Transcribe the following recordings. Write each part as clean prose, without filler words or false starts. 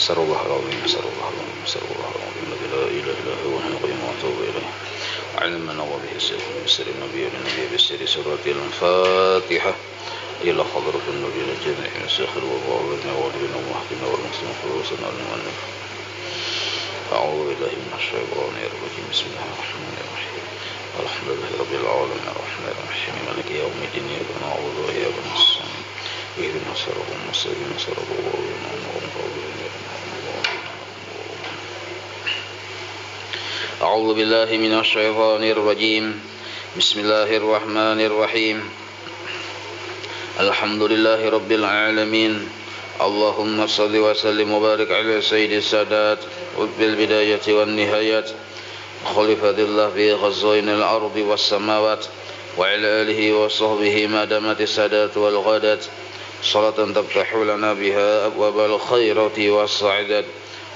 Nasrullah al-azim, nasrullah al-azim, nasrullah al-azim, la ilaha illa huwa al-qayyum wa atubu ilayh. علمنا وبه بسر النبي والنبي بسر سورة الفاتحة إلى حضرة النبي الجميع الساخر والغالبين والدين والمحكمين والمسلمين خلوصنا والمؤمنين. أعوذ بالله من الشيطان الرجيم. بسم الله الرحمن الرحيم. الحمد لله رب العالمين الرحمن الرحيم مالك يوم الدين إياك نعبد وإياك نستعين اهدنا الصراط المستقيم صراط الذين أنعمت عليهم غير المغضوب عليهم. أعوذ بالله من الشيطان الرجيم. بسم الله الرحمن الرحيم. الحمد لله رب العالمين. اللهم صل وسلم وبارك على سيد السادات بالبداية والنهايات خليفة الله في خزائن الأرض والسماوات وعلى آله وصحبه ما دامت السادات والغادات صلاة تفتح لنا بها أبواب الخيرات والسعادات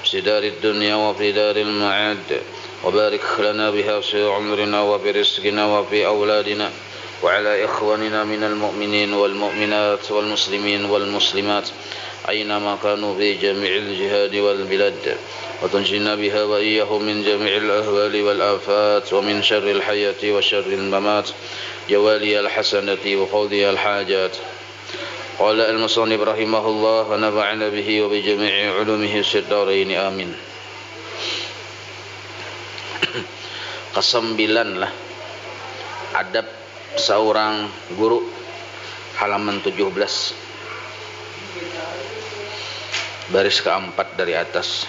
في دار الدنيا وفي دار المعاد وبارك لنا بها في عمرنا وفي رزقنا وفي أولادنا وعلى إخواننا من المؤمنين والمؤمنات والمسلمين والمسلمات أينما كانوا في جميع الجهاد والبلاد وتنجينا بها وإياهم من جميع الأهوال والآفات ومن شر الحياة وشر الممات جوالي الحسنة وقضي الحاجات. قال المصنف رحمه الله ونفعنا به وبجميع علومه في الدارين آمين. Kesembilan lah adab seorang guru, halaman 17 baris keempat dari atas.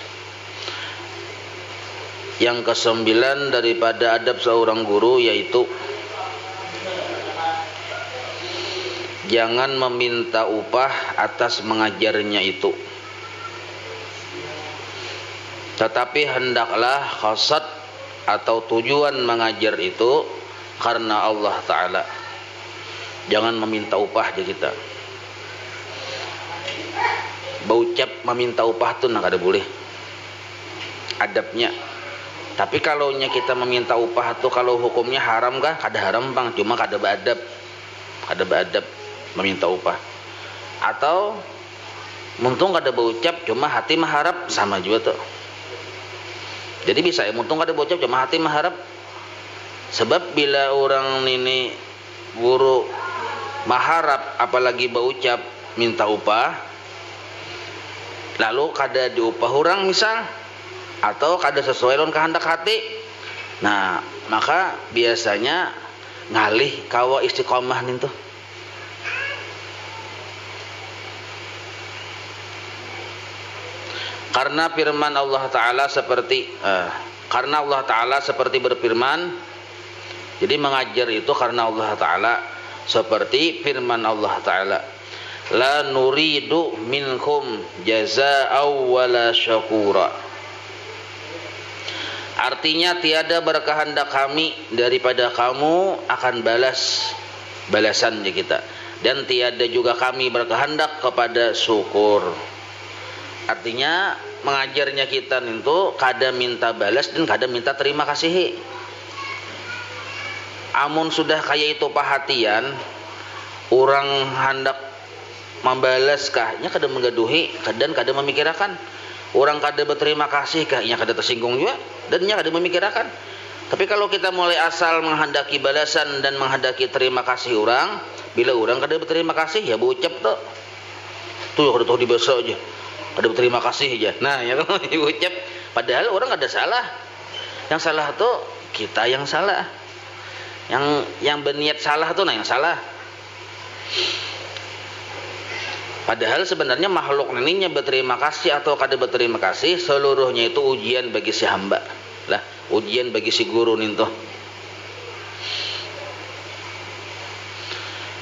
Yang kesembilan daripada adab seorang guru yaitu jangan meminta upah atas mengajarnya itu, tetapi hendaklah qasad atau tujuan mengajar itu karena Allah Ta'ala. Jangan meminta upah aja kita. Baucap meminta upah tuh kada boleh adabnya. Tapi kalau kita meminta upah tuh kalau hukumnya haram kah? Kada haram bang, cuma kada beadab. Kada beadab meminta upah. Atau muntung kada baucap cuma hati mengharap, sama juga tuh. Jadi bisa ya, muntung kada bocap cuma hati mengharap. Sebab bila orang ini guru mengharap apalagi baucap minta upah, lalu kada diupah orang misal, atau kada sesuai dengan kehendak hati, nah maka biasanya ngalih kawa istiqomah nih tuh. Karena firman Allah Ta'ala seperti karena Allah Ta'ala seperti berfirman, jadi mengajar itu karena Allah Ta'ala seperti firman Allah Ta'ala, la nuridu minkum jazaa'aw wala syakura. Artinya tiada berkehendak kami daripada kamu akan balasannya kita, dan tiada juga kami berkehendak kepada syukur. Artinya mengajarnya kita itu kada minta balas dan kada minta terima kasih. Amun sudah kayak itu perhatian, orang hendak membalas kahnya kada menggaduhi dan kada memikirkan. Orang kada berterima kasih kahnya kada tersinggung juga dan nya kada memikirkan. Tapi kalau kita mulai asal menghendaki balasan dan menghendaki terima kasih orang, bila orang kada berterima kasih ya bocap tuh. Tuh kada tahu dibasa aja. Ada berterima kasih aja. Nah, ya kan ucap. Padahal orang ada salah. Yang salah tuh kita yang salah. Yang berniat salah tuh yang salah. Padahal sebenarnya makhluk ini berterima kasih atau kada berterima kasih, seluruhnya itu ujian bagi si hamba. Lah, ujian bagi si guru nih tuh.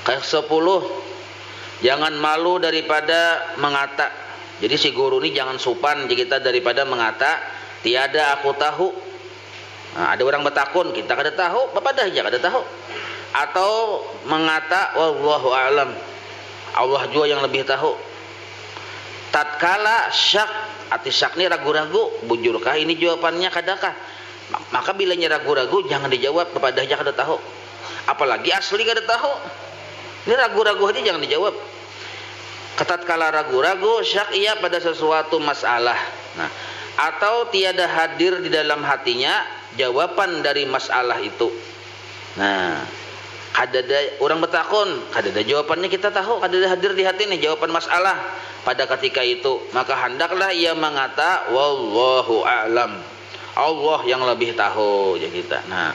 Ke-10, jangan malu daripada mengata. Jadi si guru ini jangan supan kita daripada mengata tiada aku tahu. Nah, ada orang bertakun, kita kada tahu, bapak dah aja kada tahu. Atau mengata wallahu a'lam, Allah juga yang lebih tahu. Tatkala syak, arti syak ini ragu-ragu, bujurkah ini jawabannya kadakah? Maka bilanya ragu-ragu jangan dijawab, bapak dah aja kada tahu. Apalagi asli kada tahu. Ini ragu-ragu aja jangan dijawab. Tatkala ragu-ragu, syak ia pada sesuatu masalah. Nah, atau tiada hadir di dalam hatinya jawaban dari masalah itu. Nah, kadada orang bertakun, kadada jawabannya kita tahu, kadada hadir di hati nih jawaban masalah pada ketika itu, maka hendaklah ia mengata wallahu a'lam. Allah yang lebih tahu ya kita. Nah,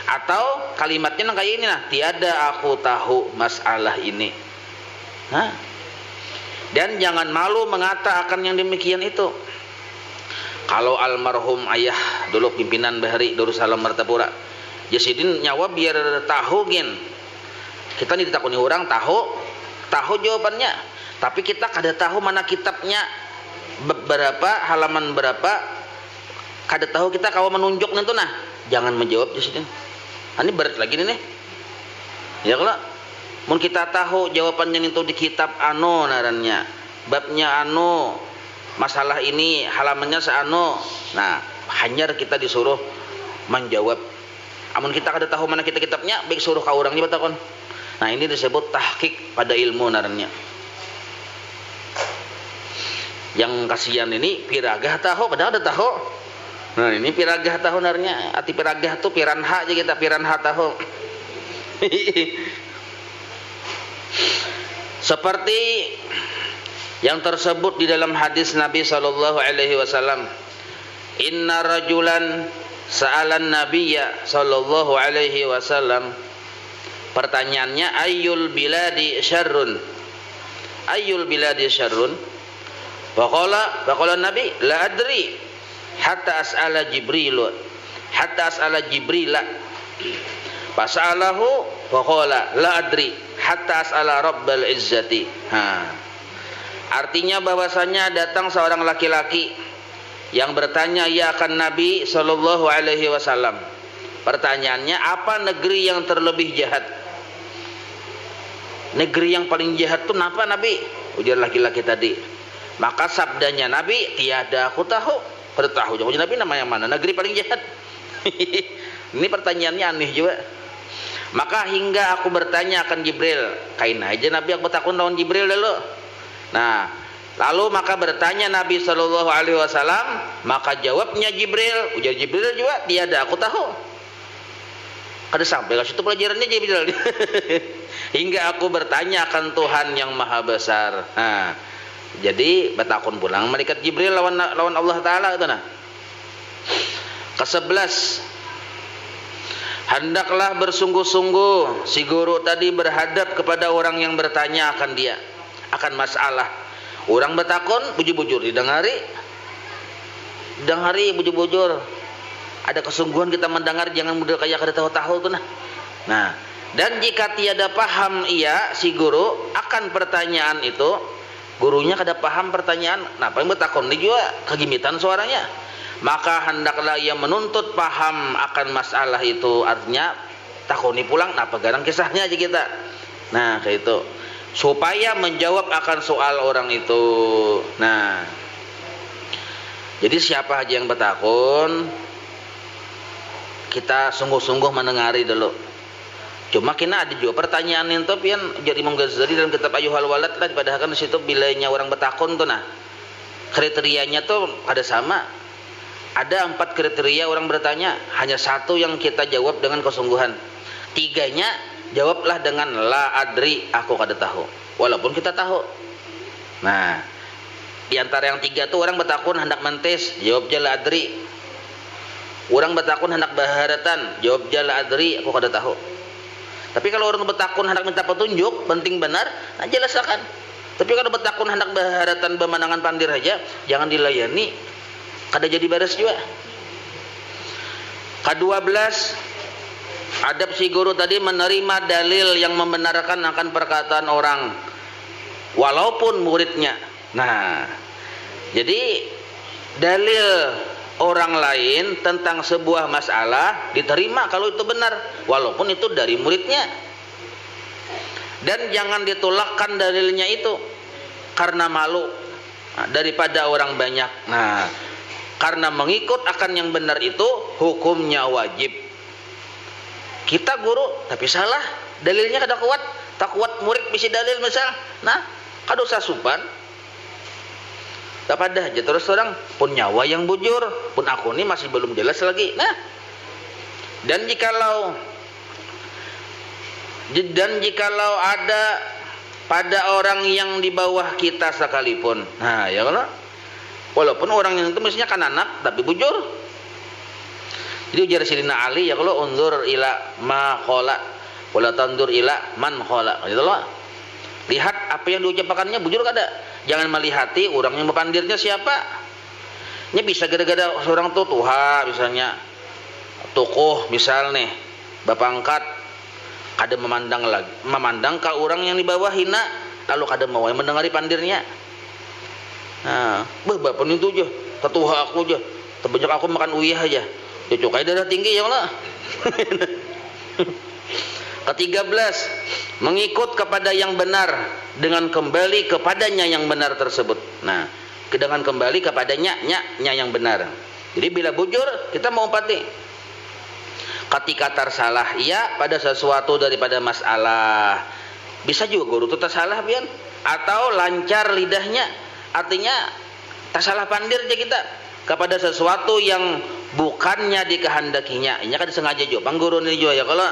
atau kalimatnya kayak ini nah, tiada aku tahu masalah ini. Nah, dan jangan malu mengata akan yang demikian itu. Kalau almarhum ayah dulu pimpinan Bahari Darussalam Martapura, Jasidin nyawa biar tahu gin. Kita nih ditakuni orang tahu jawabannya. Tapi kita kada tahu mana kitabnya berapa, halaman berapa. Kada tahu kita kalau menunjuk itu nah. Jangan menjawab Jasidin. Ini berat lagi nih. Ya kalau mun kita tahu jawabannya itu di kitab anu narannya, babnya anu, masalah ini halamannya seano. Nah, hanya kita disuruh menjawab. Amun kita kada tahu mana kitabnya, baik suruh ka urangnya batakon. Nah, ini disebut tahqiq pada ilmu narannya. Yang kasihan ini piragah tahu padahal ada tahu. Nah, ini piragah tahu narannya. Arti piragah tuh piranha aja kita, piranha tahu. Seperti yang tersebut di dalam hadis Nabi sallallahu alaihi wasallam, inna rajulan sa'alan nabiyya sallallahu alaihi wasallam. Pertanyaannya ayyul biladi syarrun? Ayyul biladi syarrun? Faqala Nabi la adri hatta as'ala Jibril. Hatta as'ala Jibrila. Fas'alahu faqala la adri hatta as'ala Rabbal Izzati. Artinya bahwasanya datang seorang laki-laki yang bertanya ya akan Nabi sallallahu alaihi wasallam. Pertanyaannya, apa negeri yang terlebih jahat? Negeri yang paling jahat itu apa Nabi? Ujar laki-laki tadi. Maka sabdanya Nabi, tiada aku tahu. Pada tahu jawabannya Nabi namanya mana? Negeri paling jahat. Ini pertanyaannya aneh juga. Maka hingga aku bertanya akan Jibril, kain aja Nabi aku takut lawan Jibril dulu. Nah, lalu maka bertanya Nabi sallallahu alaihi wasallam, maka jawabnya Jibril, ujar Jibril juga, tiada aku tahu. Kada sampai ke situ pelajarannya Jibril. Hingga aku bertanya akan Tuhan yang Maha Besar. Nah, jadi batakun pulang malaikat Jibril lawan Allah Taala itu nah. Ke-11, hendaklah bersungguh-sungguh si guru tadi berhadap kepada orang yang bertanya akan dia, akan masalah. Orang bertakun bujur-bujur didengari bujur-bujur. Ada kesungguhan kita mendengar, jangan mudah kayak kada tahu-tahu tuh nah. Nah, dan jika tiada paham ia si guru akan pertanyaan itu, gurunya kada paham pertanyaan, nah paling bertakun ini juga kegimitan suaranya. Maka hendaklah ia menuntut paham akan masalah itu, artinya takuni pulang, nah pegarang kisahnya aja kita. Nah, kayak itu. Supaya menjawab akan soal orang itu. Nah, jadi siapa aja yang bertakun, kita sungguh-sungguh mendengari dulu. Cuma kena ada juga pertanyaan itu pian jadi Imam Ghazali dalam kitab Ayyuhal Walad lah, padahal di situ bilanya orang bertakun tuh nah. Kriterianya tuh ada sama. Ada 4 kriteria orang bertanya, hanya 1 yang kita jawab dengan kesungguhan. 3-nya jawablah dengan la adri, aku kada tahu. Walaupun kita tahu. Nah, di antara yang 3 tuh orang bertakun hendak mentes, jawab la adri. Orang bertakun hendak baharatan, jawab la adri, aku kada tahu. Tapi kalau orang bertakun hendak minta petunjuk, penting benar, nah jelaskan. Tapi kalau bertakun hendak baharatan pemandangan pandir aja, jangan dilayani. Kada jadi beres juga. Ke-12, adab si guru tadi menerima dalil yang membenarkan akan perkataan orang walaupun muridnya. Nah, jadi dalil orang lain tentang sebuah masalah diterima kalau itu benar walaupun itu dari muridnya. Dan jangan ditolakkan dalilnya itu karena malu daripada orang banyak. Nah, karena mengikut akan yang benar itu hukumnya wajib. Kita guru tapi salah, dalilnya kada kuat, tak kuat murid bisi dalil misal. Nah, kadosa supan tak ada aja terus orang pun nyawa yang bujur pun aku ini masih belum jelas lagi. Nah, dan jikalau ada pada orang yang di bawah kita sekalipun, nah ya kalau walaupun orang yang itu mestinya kan anak tapi bujur. Jadi ujar Sayyidina Ali ya kalau unzur ila ma khala wala tandur ila man khala gitu loh. Lihat apa yang diucapkannya bujur kada. Jangan melihati orang yang berpandirnya siapa. Nya bisa gara-gara seorang tuha misalnya tokoh misal nih bapak angkat kada memandang ke orang yang di bawah hina lalu kada mau mendengari pandirnya. Nah, bapak itu aja, tetuha aku aja, tebanyak aku makan uyah aja. Ya cukai darah tinggi ya Allah. Ke-13, mengikut kepada yang benar dengan kembali kepadanya yang benar tersebut. Nah, dengan kembali kepadanya nya yang benar. Jadi bila bujur kita mau umpati. Ketika tersalah ia pada sesuatu daripada masalah. Bisa juga guru itu tersalah pian atau lancar lidahnya. Artinya tersalah pandir aja kita kepada sesuatu yang bukannya dikehendakinya. Ini kan disengaja juga pangguru ini juga ya kalau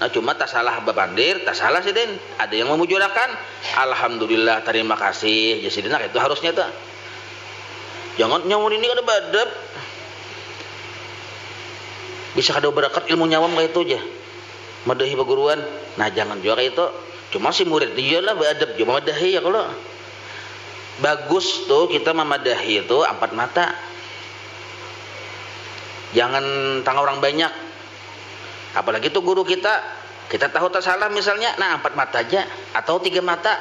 nah cuma tak salah bapandir, tak salah sih den. Ada yang memujurakan, alhamdulillah terima kasih. Jadi nah, itu harusnya tuh. Jangan nyawur ini kada badab. Bisa kada berangkat ilmu nyawam kayak itu aja. Madahi perguruan. Nah jangan juga kayak itu. Cuma si murid dia lah beradab, cuma madahi ya kalau. Bagus tuh kita memadahi itu 4 mata. Jangan tangga orang banyak. Apalagi tuh guru kita tahu tak salah misalnya, nah 4 mata aja atau 3 mata.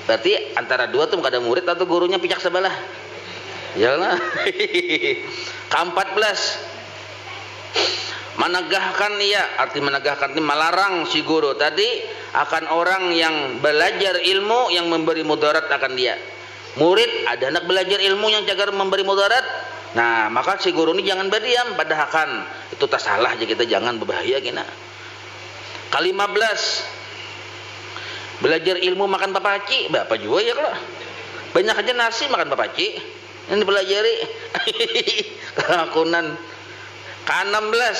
Berarti antara 2 tuh ada murid atau gurunya pihak sebelah. Yalah. Ke-14, menegahkan arti menegahkan ini melarang si guru tadi akan orang yang belajar ilmu yang memberi mudarat akan dia. Murid ada anak belajar ilmu yang cagar memberi mudarat. Nah, maka si guru ini jangan berdiam pada akan itu tak salah aja kita jangan berbahaya gina. Ke-15, belajar ilmu makan papaci, bapak juga ya kalau banyak aja nasi makan papaci yang dipelajari kelakunan. Ke-16,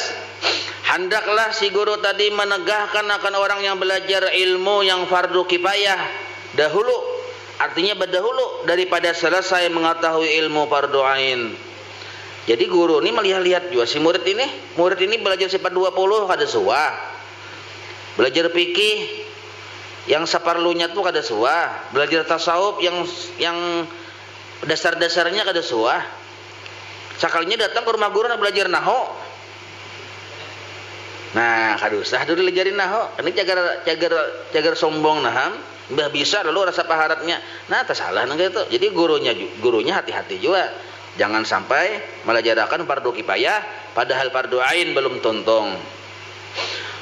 hendaklah si guru tadi menegahkan akan orang yang belajar ilmu yang fardu kifayah dahulu, artinya berdahulu daripada selesai mengetahui ilmu fardu ain. Jadi guru ini melihat-lihat juga si murid ini belajar sifat 20 kada suah. Belajar fikih yang seperlunya tuh kada suah. Belajar tasawuf yang dasar-dasarnya kada suah. Sekalinya datang ke rumah guru nak belajar nahu. Nah, kada usah dulu belajarin nahu. Ini cagar sombong naham. Mbah bisa lalu rasa paharatnya. Nah, tak salah nang gitu. Jadi gurunya hati-hati juga. Jangan sampai melajarakan fardu kifayah padahal fardu ain belum tuntung.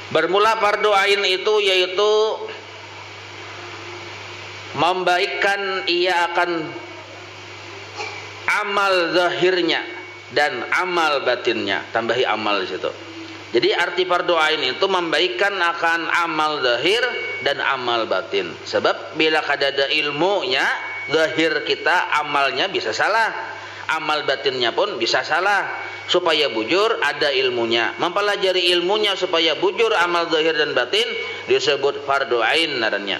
Bermula fardu ain itu yaitu membaikkan ia akan amal zahirnya dan amal batinnya. Tambahi amal di situ. Jadi arti fardu ain itu membaikkan akan amal zahir dan amal batin. Sebab bila kada ada ilmunya, zahir kita amalnya bisa salah. Amal batinnya pun bisa salah. Supaya bujur ada ilmunya. Mempelajari ilmunya supaya bujur amal zahir dan batin disebut fardu ain narannya.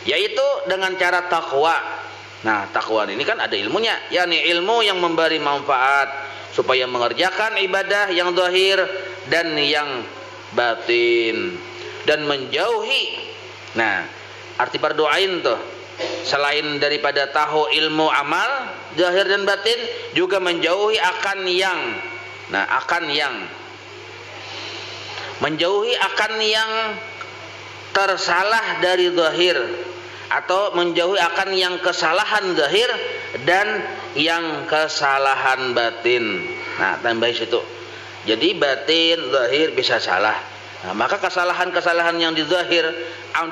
Yaitu dengan cara takwa. Nah, takwa ini kan ada ilmunya, yakni ilmu yang memberi manfaat supaya mengerjakan ibadah yang zahir dan yang batin dan menjauhi. Nah, arti fardu ain tuh selain daripada tahu ilmu amal zahir dan batin juga menjauhi akan yang menjauhi akan yang tersalah dari zahir atau menjauhi akan yang kesalahan zahir dan yang kesalahan batin. Nah, tambah situ. Jadi batin zahir bisa salah. Nah, maka kesalahan-kesalahan yang di zahir,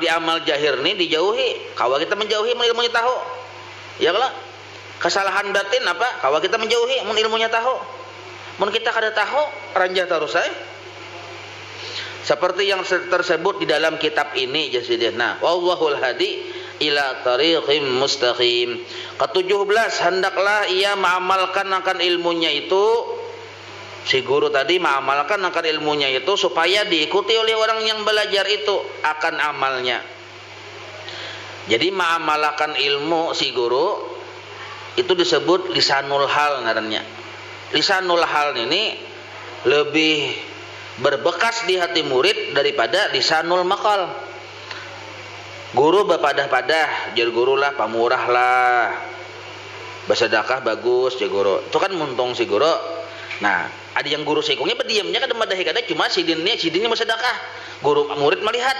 di amal zahir ini dijauhi. Kalau kita menjauhi ilmunya tahu. Ya kalau kesalahan batin apa? Kalau kita menjauhi ilmunya tahu. Mun kita kada tahu, ranjah terus saya. Seperti yang tersebut di dalam kitab ini jasidih. Nah, wallahul hadi ila tariqim mustaqim. Ke-17, hendaklah ia mengamalkan akan ilmunya itu, si guru tadi mengamalkan akan ilmunya itu supaya diikuti oleh orang yang belajar itu akan amalnya. Jadi mengamalkan ilmu si guru itu disebut lisanul hal ngarannya. Lisanul hal ini lebih berbekas di hati murid daripada lisanul maqal. Guru berpadah-padah, jar guru lah pamurah lah, bersedekah bagus jar guru. Itu kan muntung si guru. Nah, ada yang guru sekongnya berdiamnya kada madahi kada cuma sidinnya bersedekah. Guru murid melihat.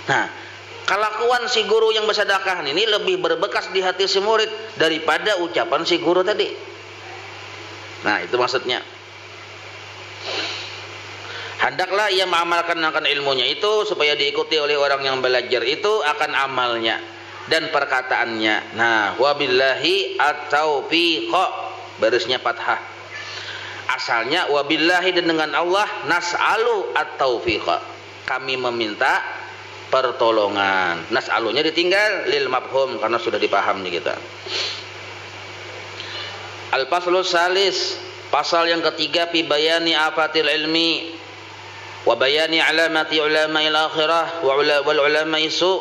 Nah, kelakuan si guru yang bersedekah ini lebih berbekas di hati si murid daripada ucapan si guru tadi. Nah, itu maksudnya. Hendaklah ia mengamalkan akan ilmunya itu supaya diikuti oleh orang yang belajar itu akan amalnya dan perkataannya. Nah, wabillahi at-taufiq, barisnya fathah. Asalnya wabillahi, dan dengan Allah nas'alu at-taufiq. Kami meminta pertolongan. Nas'alunya ditinggal lil mafhum karena sudah dipaham nih kita. Al-faslus salis, pasal yang ketiga, fi bayani afatil ilmi wa bayani alamati ulama'il akhirah wal ulama'i su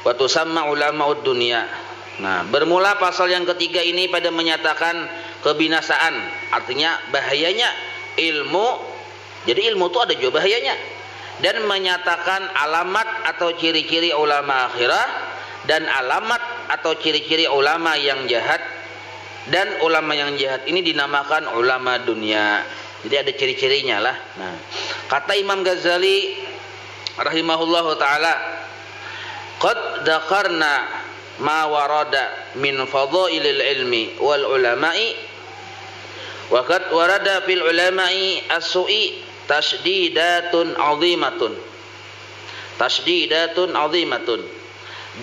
wa tusamma ulama'ud dunya. Nah, bermula pasal yang ketiga ini pada menyatakan kebinasaan, artinya bahayanya ilmu. Jadi ilmu itu ada juga bahayanya, dan menyatakan alamat atau ciri-ciri ulama akhirah dan alamat atau ciri-ciri ulama yang jahat. Dan ulama yang jahat ini dinamakan ulama dunia. Jadi ada ciri-cirinya lah. Nah, kata Imam Ghazali rahimahullahu taala, qad dzakarna ma warada min fadhailil ilmi wal ulama'i wa qad warada fil ulama'i as-su'i tasdidatun 'azimatun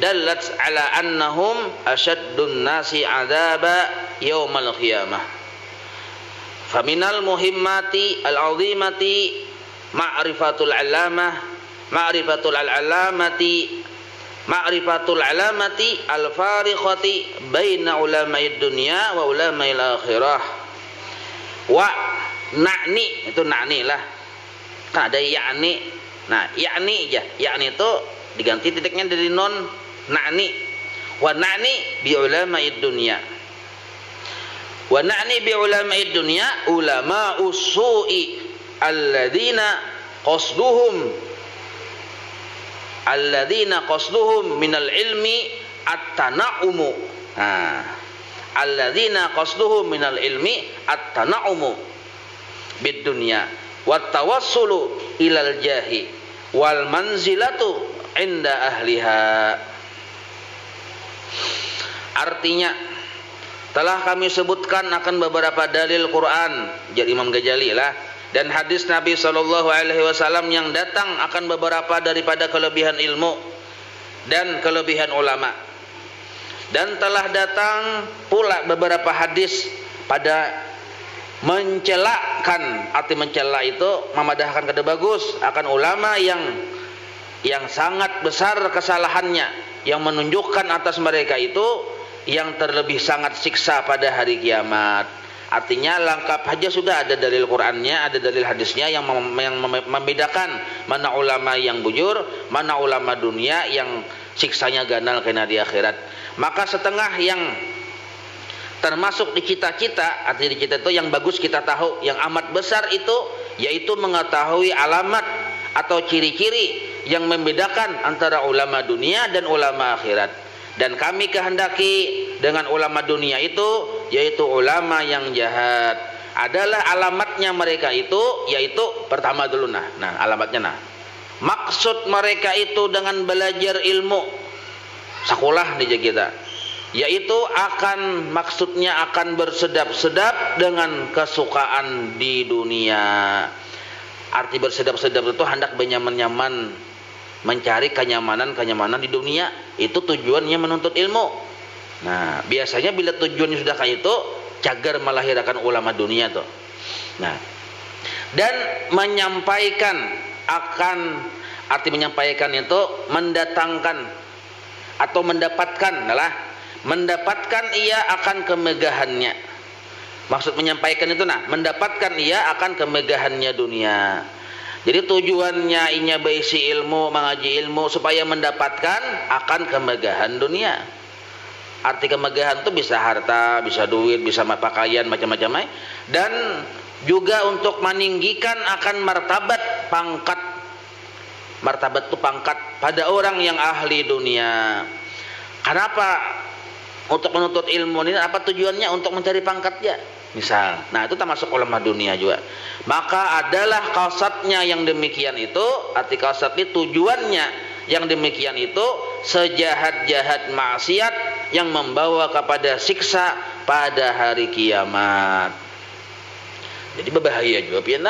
dallat ala annahum ashaddun nasi 'adzaba yaumal qiyamah. Faminal muhimmati al-'azimati ma'rifatul alamati al-fariqati baina ulama'id dunya wa ulama'il akhirah. Wa na'ni, itu na'ni lah. Nah, ada ya'ni. Nah, ya'ni aja. Ya'ni itu diganti titiknya dari non, na'ni. Wa na'ni bi ulama'id dunya. Wa na'ni bi ulama'id dunya ulama usu'i alladzina qasduhum minal ilmi at-tana'umu. Alladzina qasduhum minal ilmi at-tana'umu bid dunya wat tawassulu ilal jahi wal manzilatu inda ahliha. Artinya, telah kami sebutkan akan beberapa dalil Quran, jadi Imam Ghazali lah, dan hadis Nabi SAW yang datang akan beberapa daripada kelebihan ilmu dan kelebihan ulama. Dan telah datang pula beberapa hadis pada mencelakan, arti mencela itu memadahkan kada bagus akan ulama yang sangat besar kesalahannya, yang menunjukkan atas mereka itu yang terlebih sangat siksa pada hari kiamat. Artinya lengkap saja sudah ada dalil Qur'annya, ada dalil hadisnya yang membedakan mana ulama yang bujur, mana ulama dunia yang siksanya ganal kena di akhirat. Maka setengah yang termasuk di cita-cita, artinya di cita itu yang bagus kita tahu, yang amat besar itu yaitu mengetahui alamat atau ciri-ciri yang membedakan antara ulama dunia dan ulama akhirat. Dan kami kehendaki dengan ulama dunia itu, yaitu ulama yang jahat, adalah alamatnya mereka itu, yaitu pertama dulu alamatnya maksud mereka itu dengan belajar ilmu sekolah di kita, yaitu maksudnya akan bersedap-sedap dengan kesukaan di dunia. Arti bersedap-sedap itu hendak benyaman-nyaman, mencari kenyamanan di dunia. Itu tujuannya menuntut ilmu. Nah, biasanya bila tujuannya sudah kayak itu, cagar melahirkan ulama dunia tuh. Nah, dan menyampaikan akan, arti menyampaikan itu mendatangkan atau mendapatkan adalah mendapatkan ia akan kemegahannya. Maksud menyampaikan itu mendapatkan ia akan kemegahannya dunia. Jadi tujuannya inya berisi ilmu, mengaji ilmu supaya mendapatkan akan kemegahan dunia. Arti kemegahan itu bisa harta, bisa duit, bisa pakaian, macam-macam. Dan juga untuk meninggikan akan martabat, pangkat. Martabat itu pangkat pada orang yang ahli dunia. Kenapa? Untuk menuntut ilmu ini apa tujuannya? Untuk mencari pangkatnya. Misal, itu termasuk ulama dunia juga. Maka adalah qasadnya yang demikian itu, arti qasad itu tujuannya yang demikian itu sejahat-jahat maksiat yang membawa kepada siksa pada hari kiamat. Jadi berbahaya juga pian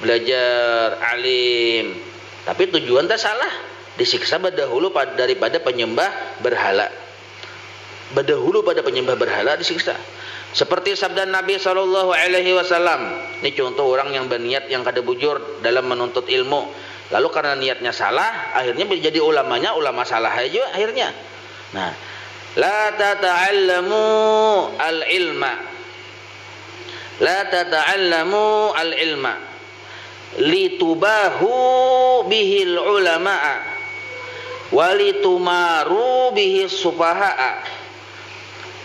belajar alim, tapi tujuan tak salah, disiksa berdahulu daripada penyembah berhala. Berdahulu pada penyembah berhala disiksa. Seperti sabda Nabi SAW. Ini contoh orang yang berniat yang kada bujur dalam menuntut ilmu. Lalu karena niatnya salah, akhirnya menjadi ulamanya ulama salah aja akhirnya. La tata'allamu al-ilma. La tata'allamu al-ilma litubahu bihil ulama'a walitumaru bihis sufaha'a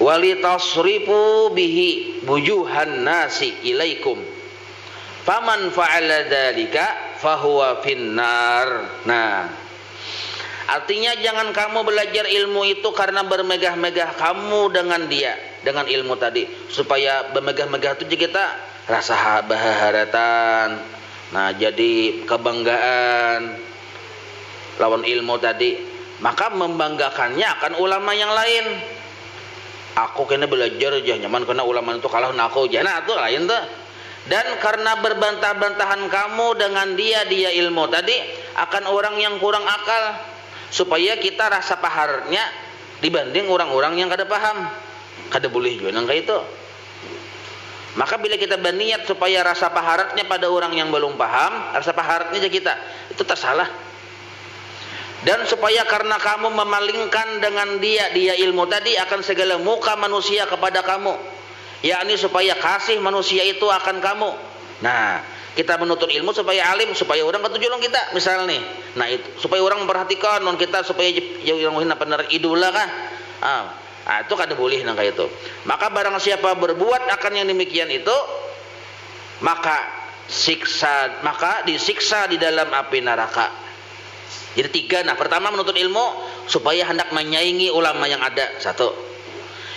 walitasrifu bihi wujuhan nasi ilaikum faman fa'ala dzalika fahuwa finnar. Artinya jangan kamu belajar ilmu itu karena bermegah-megah kamu dengan dia, dengan ilmu tadi, supaya bermegah-megah itu kita rasa baharatan, jadi kebanggaan lawan ilmu tadi, maka membanggakannya akan ulama yang lain. Aku kena belajar aja, nyaman kena ulama itu kalah aku aja, itu lain tuh. Dan karena berbantah-bantahan kamu dengan dia ilmu tadi akan orang yang kurang akal, supaya kita rasa paharnya dibanding orang-orang yang kada paham, kada boleh juga kayak itu. Maka bila kita berniat supaya rasa paharatnya pada orang yang belum paham, rasa paharatnya aja kita, itu tersalah. Dan supaya karena kamu memalingkan dengan dia ilmu tadi akan segala muka manusia kepada kamu, yakni supaya kasih manusia itu akan kamu. Kita menuntut ilmu supaya alim, supaya orang ketujulung kita misal nih. Itu supaya orang memperhatikan non kita, supaya yang benar idola kan. Itu kada boleh kayak itu. Maka barang siapa berbuat akan yang demikian itu, maka disiksa di dalam api neraka. Jadi 3. Pertama menuntut ilmu supaya hendak menyaingi ulama yang ada, 1.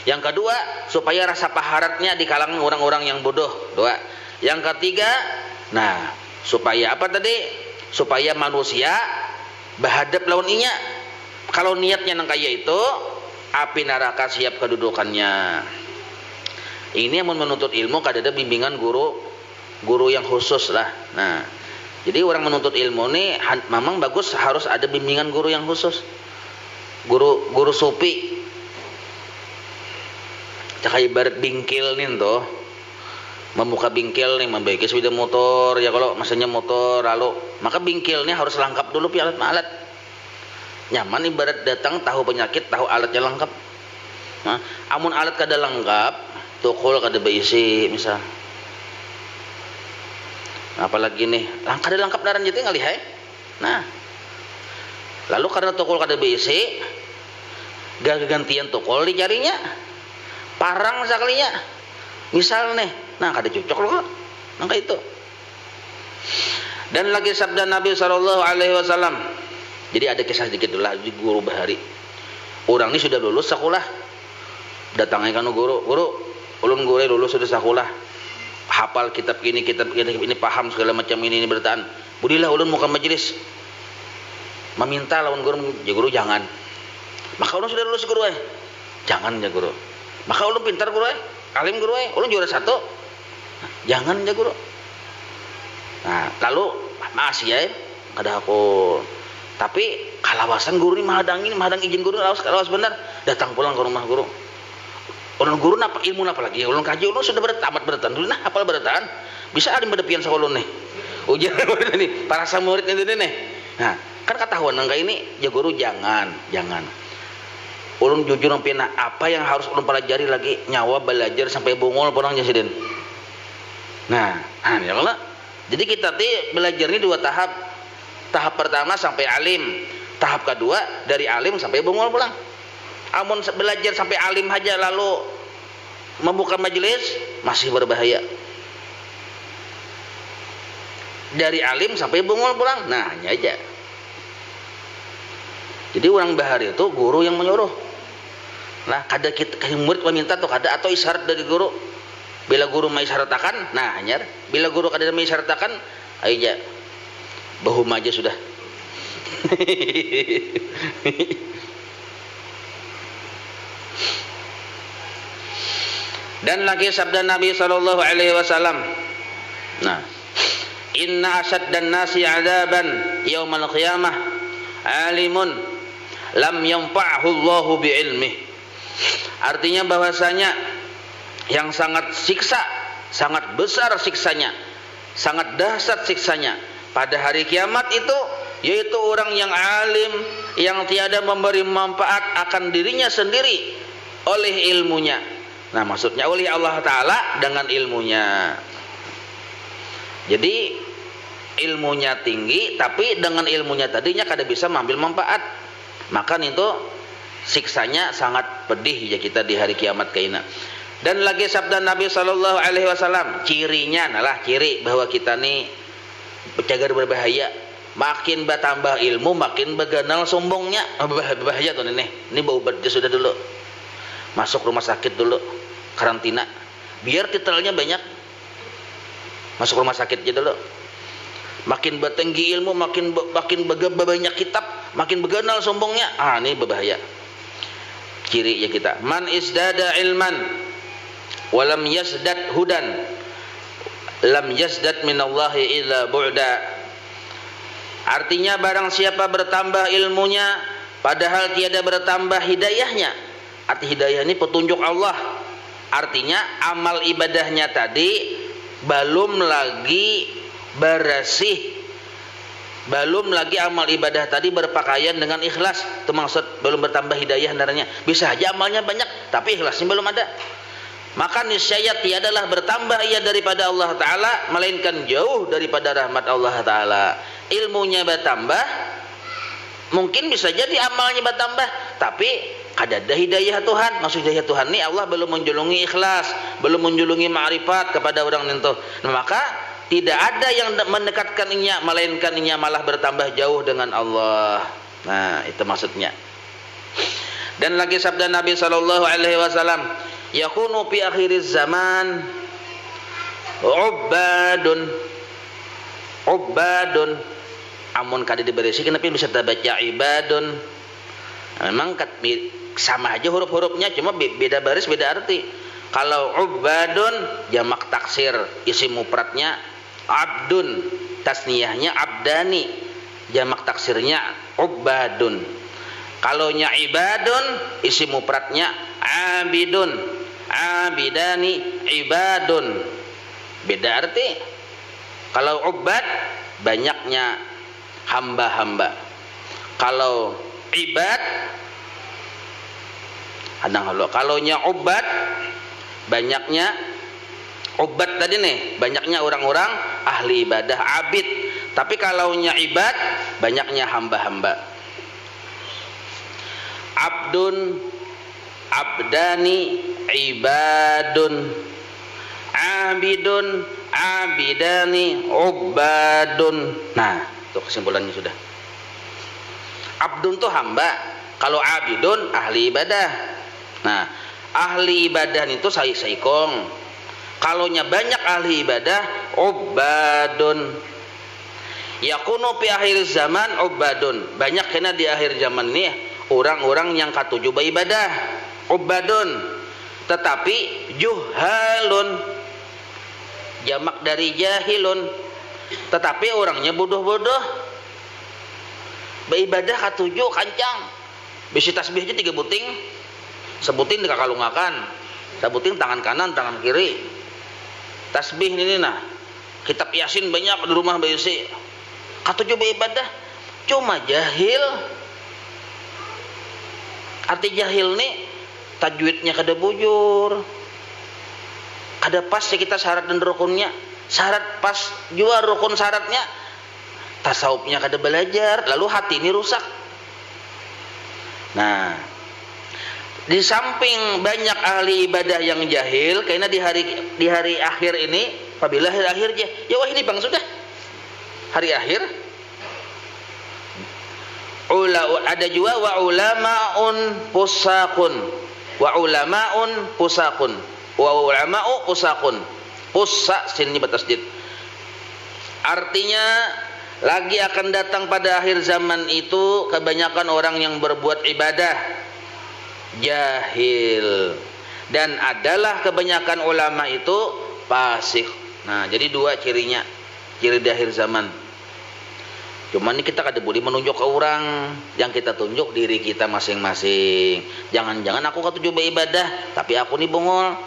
Yang kedua, supaya rasa paharatnya di kalangan orang-orang yang bodoh, 2. Yang ketiga, supaya apa tadi? Supaya manusia berhadap lawan inya. Kalau niatnya nang kaya itu, api neraka siap kedudukannya. Ini yang menuntut ilmu kada ada bimbingan guru yang khusus lah. Jadi orang menuntut ilmu ini memang bagus harus ada bimbingan guru yang khusus. Guru supi. Kayak ibarat bingkil nih tuh. Membuka bingkil nih, membaiki sepeda motor, ya kalau masanya motor lalu, maka bingkilnya harus lengkap dulu alat-alat. Nyaman ibarat datang tahu penyakit, tahu alatnya lengkap. Amun alat kada lengkap, tukul kada berisi misal. Apalagi nih, kada lengkap daran jadi ngalihai. Lalu karena tukul kada berisi, gantian tukul dicarinya, parang sekalinya. Misal nih, kada cocok loh, kayak itu. Dan lagi sabda Nabi SAW. Jadi ada kisah sedikit dulu di guru bahari. Orang ini sudah lulus sekolah, datangnya kan guru, ulun guru lulus sudah sekolah, hafal kitab ini paham segala macam ini bertaan. Budilah ulun muka majelis, meminta lawan guru, ya guru jangan. Maka ulun sudah lulus guru jangan ya guru. Maka ulun pintar guru alim guru ulun juara 1. Jangan ya guru. Lalu masih ya kada aku. Tapi kalawasan guru ini mahadang izin guru lawas benar, datang pulang ke rumah guru. Ulun guru napa ilmu napa lagi? Ulun kaji ulun sudah tamat beratan. Dulu hafal beratan. Bisa ada berdepian sekolon nih. Ujian para murid ini nih. Kan ketahuan nangka ini ya guru jangan. ulun jujur pina apa yang harus ulun pelajari lagi nyawa belajar sampai bungul porang jasiden. Nah, ya Allah. Jadi kita belajar ini 2 tahap. Tahap pertama sampai alim, tahap kedua dari alim sampai bungul pulang. Amun belajar sampai alim aja lalu membuka majelis masih berbahaya. Dari alim sampai bungul pulang, nah hanya aja. Jadi orang bahar itu guru yang menyuruh. Nah, kada kita murid meminta tuh kada atau isyarat dari guru. Bila guru mengisyaratkan, nah hanya. Bila guru kada mengisyaratkan, aja bahum aja sudah. Dan lagi sabda Nabi sallallahu alaihi wasallam. Nah, inna asaddan nasi 'adaban yaumal qiyamah alimun lam yanfa'hu Allahu bi'ilmih. Artinya bahwasanya yang sangat siksa, sangat besar siksanya, sangat dahsyat siksanya pada hari kiamat itu yaitu orang yang alim yang tiada memberi manfaat akan dirinya sendiri oleh ilmunya. Nah, maksudnya oleh Allah Ta'ala dengan ilmunya. Jadi ilmunya tinggi tapi dengan ilmunya tadinya kada bisa mengambil manfaat. Maka itu siksanya sangat pedih ya kita di hari kiamat kaina. Dan lagi sabda Nabi sallallahu alaihi wasallam, cirinya adalah ciri bahwa kita nih cagar berbahaya. Makin bertambah ilmu makin beganal sombongnya. Berbahaya tuh ini bau badan sudah dulu. Masuk rumah sakit dulu, karantina. Biar titelnya banyak. Masuk rumah sakit aja dulu. Makin bertinggi ilmu, makin banyak kitab, makin beganal sombongnya. Ah, ini berbahaya. Ciri ya kita. Man isdada ilman walam yasdad hudan lam yasdad minallahi illa bu'da. Artinya barang siapa bertambah ilmunya padahal tiada bertambah hidayahnya. Arti hidayah ini petunjuk Allah. Artinya amal ibadahnya tadi belum lagi bersih, belum lagi amal ibadah tadi berpakaian dengan ikhlas. Itu maksud belum bertambah hidayah darahnya. Bisa aja amalnya banyak tapi ikhlasnya belum ada. Maka niscaya tiadalah bertambah ia daripada Allah Ta'ala melainkan jauh daripada rahmat Allah Ta'ala. Ilmunya bertambah, mungkin bisa jadi amalnya bertambah, tapi kada ada hidayah Tuhan. Maksud hidayah Tuhan ini Allah belum menjulungi ikhlas, belum menjulungi ma'rifat kepada orang itu. Maka tidak ada yang mendekatkan inya, melainkan inya malah bertambah jauh dengan Allah. Nah, itu maksudnya. Dan lagi sabda Nabi sallallahu alaihi wasallam, yakunu fi akhiriz zaman ubadun amun kada diberesi kenapa bisa terbaca ibadun. Memang sama aja huruf-hurufnya cuma beda baris beda arti. Kalau ubadun jamak taksir isim mufradnya abdun, tasniyahnya abdani, jamak taksirnya ubadun. Kalau nya ibadun isim mufradnya abidun, abidani, ibadun. Beda arti. Kalau ubad banyaknya hamba-hamba. Kalau ibad kalau nya ubad banyaknya ubad tadi nih, banyaknya orang-orang ahli ibadah abid. Tapi kalau nya ibad banyaknya hamba-hamba. Abdun, abdani, ibadun, abidun, abidani, ubadun. Nah, itu kesimpulannya sudah. Abdun itu hamba, kalau abidun ahli ibadah. Nah, ahli ibadah itu saikong. Kalau nya banyak ahli ibadah, ubadun. Yakunu fi akhir zaman ubadun. Banyak kena di akhir zaman ini orang-orang yang katuju beribadah, ubadun. Tetapi juhalun, jamak dari jahilun. Tetapi orangnya bodoh-bodoh. Beribadah katuju kancang. Bisi tasbih aja 3 buting. Sebuting dikakalungakan. Sebuting tangan kanan, tangan kiri. Tasbih ini nah. Kitab Yasin banyak di rumah bisi. Katuju beribadah cuma jahil. Arti jahil nih tajwidnya kada bujur, kada pas ya kita syarat dan rukunnya, syarat pas juga rukun syaratnya, tasawufnya kada belajar, lalu hati ini rusak. Nah, di samping banyak ahli ibadah yang jahil, karena di hari akhir ini, apabila hari akhir ya wah ini bang sudah hari akhir. Ada juga wa ulamaun pusakun, wa ulamaun pusakun, wa ulama'u pusakun. Pusak sini batasdid. Artinya lagi akan datang pada akhir zaman itu kebanyakan orang yang berbuat ibadah jahil, dan adalah kebanyakan ulama itu fasik. Nah, jadi dua cirinya, ciri di akhir zaman. Cuman ini kita kada boleh menunjuk ke orang, yang kita tunjuk diri kita masing-masing. Jangan-jangan aku ketujuh beribadah, tapi aku nih bongol.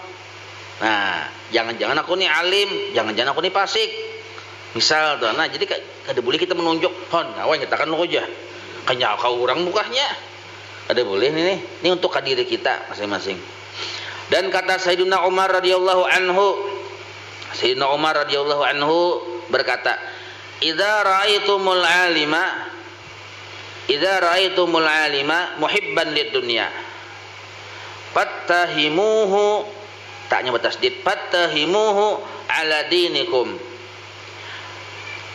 Nah, jangan-jangan aku nih alim, jangan-jangan aku nih fasik. Misal tuh, nah jadi kada boleh kita menunjuk, hon, ngawan kita kan aja, kanya kau orang mukanya. Kada boleh ini untuk ke diri kita masing-masing. Dan kata Sayyidina Umar radhiyallahu anhu, Sayyidina Umar radhiyallahu anhu berkata, idza ra'aitumul alima muhibban lid dunya fattahimuhu, taknya batasdid, fattahimuhu ala dinikum,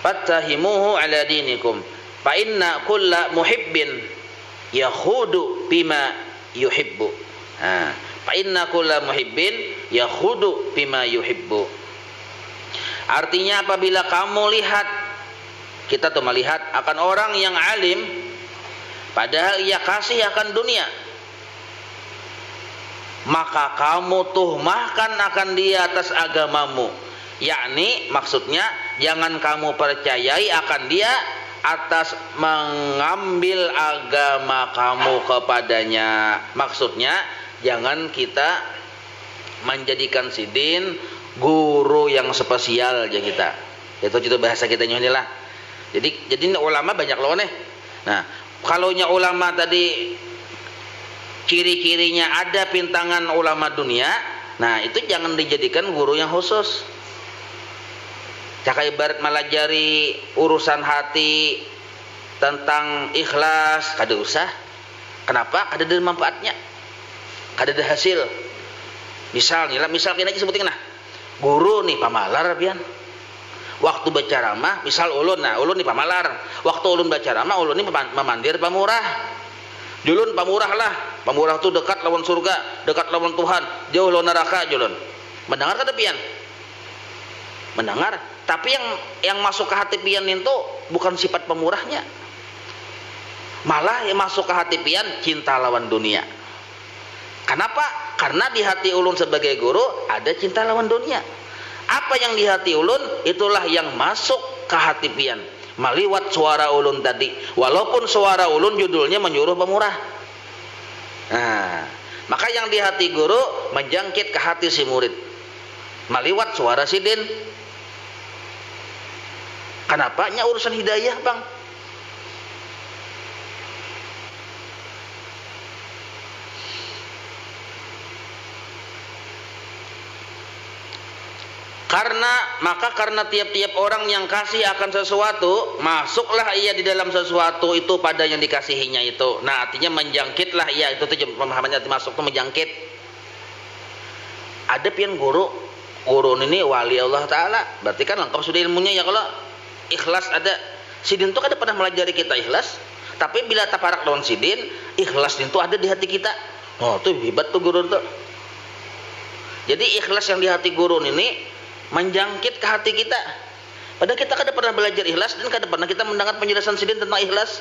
fattahimuhu ala dinikum fa inna kulla muhibbin yakhudu bima yuhibbu. Fa inna kulla muhibbin yakhudu bima yuhibbu. Artinya apabila kamu lihat, kita tuh melihat akan orang yang alim padahal ia kasih akan dunia, maka kamu tuhmahkan akan dia atas agamamu. Yakni maksudnya jangan kamu percayai akan dia atas mengambil agama kamu kepadanya. Maksudnya jangan kita menjadikan sidin guru yang spesial aja kita. Itu bahasa kita inilah. Jadi ulama banyak loh nih. Nah, kalau ulama tadi ciri-cirinya ada pintangan ulama dunia, nah itu jangan dijadikan guru yang khusus. Cak ibarat melajari urusan hati tentang ikhlas, kada usah. Kenapa? Kada ada manfaatnya, kada ada hasil. Misal kita aja sebutin nah, guru nih pamalar pian. Waktu baca ramah, misal ulun nih pamalar. Waktu ulun baca ramah, ulun nih memandir pamurah. Julun pamurah lah. Pamurah tuh dekat lawan surga, dekat lawan Tuhan, jauh lawan neraka julun. Mendengar kada pian? Mendengar. Tapi yang masuk ke hati pian itu bukan sifat pemurahnya. Malah yang masuk ke hati pian cinta lawan dunia. Kenapa? Karena di hati ulun sebagai guru ada cinta lawan dunia. Apa yang di hati ulun itulah yang masuk ke hati pian meliwat suara ulun tadi, walaupun suara ulun judulnya menyuruh pemurah. Nah, maka yang di hati guru menjangkit ke hati si murid meliwat suara sidin. Kenapa? Nya urusan hidayah bang. Karena tiap-tiap orang yang kasih akan sesuatu, masuklah ia di dalam sesuatu itu pada yang dikasihinya itu. Nah, artinya menjangkitlah ia, itu tuh pemahamannya masuk tuh menjangkit. Ada pian guru ini wali Allah Ta'ala, berarti kan lengkap sudah ilmunya ya. Kalau ikhlas ada, sidin tuh kada pernah melajari kita ikhlas, tapi bila taparak lawan sidin, ikhlas itu ada di hati kita. Oh, tuh hebat tuh guru tuh. Jadi ikhlas yang di hati guru ini menjangkit ke hati kita. Padahal kita kada pernah belajar ikhlas dan kada pernah kita mendengar penjelasan sidin tentang ikhlas.